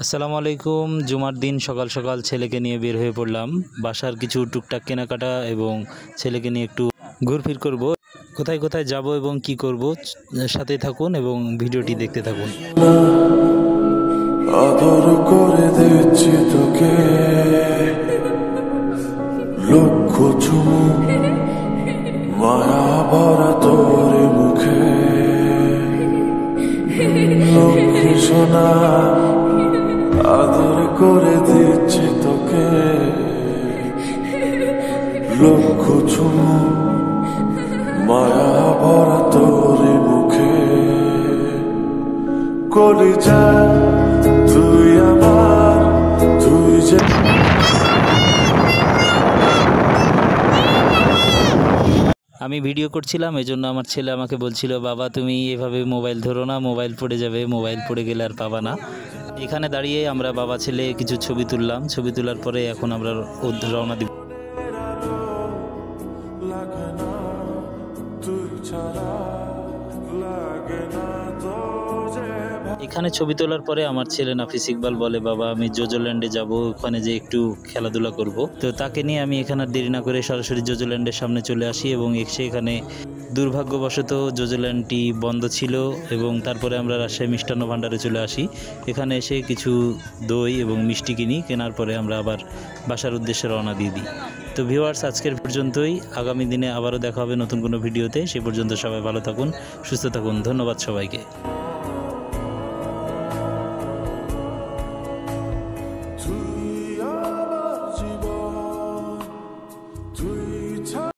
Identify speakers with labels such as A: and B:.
A: আসসালামু আলাইকুম। জুমার দিন সকাল সকাল ছেলেকে নিয়ে বের হয়ে পড়লাম। বাসার কিছু টুকটাক কেনাকাটা এবং ছেলেকে নিয়ে একটু ঘুরফির করব। কোথায় কোথায় যাব এবং কি করব, সাথে থাকুন এবং ভিডিওটি দেখতে থাকুন।
B: আদর করে দিচ্ছি তোকে, লক্ষ চুমু মায়া ভরা তোর মুখে, লক্ষ্মী সোনা আদর করে দিচ্ছি তোকে, লক্ষ চুমু মায়া ভরা তোর মুখে, কলিজা তুই আমার, তুই যে
A: আমি ভিডিও করছিলাম, এজন্য আমার ছেলে আমাকে বলছিল, বাবা তুমি এভাবে মোবাইল ধরো না, মোবাইল পড়ে যাবে, মোবাইল পড়ে গেলে আর পাবা না। এখানে দাঁড়িয়ে আমরা বাবা ছেলে কিছু ছবি তুললাম। ছবি তোলার পরে এখন আমরা রওনা দিব।
B: লাগে না তুই ছাড়া, লাগে না তো যে
A: এখানে ছবি তোলার পরে আমার ছেলে নাফিস ইকবাল বলে, বাবা আমি জোজোল্যান্ডে যাব, ওখানে যে একটু খেলাধুলা করব। তো তাকে নিয়ে আমি এখানে আর দেরি না করে সরাসরি জোজোল্যান্ডের সামনে চলে আসি এবং এখানে দুর্ভাগ্যবশত জোজোল্যান্ডটি বন্ধ ছিল এবং তারপরে আমরা রাজশাহী মিষ্টান্ন ভাণ্ডারে চলে আসি। এখানে এসে কিছু দই এবং মিষ্টি কিনি, কেনার পরে আমরা আবার বাসার উদ্দেশ্যে রওনা দিয়ে দিই। তো ভিউয়ার্স, আজকের পর্যন্তই। আগামী দিনে আবারও দেখা হবে নতুন কোনো ভিডিওতে। সে পর্যন্ত সবাই ভালো থাকুন, সুস্থ থাকুন। ধন্যবাদ সবাইকে।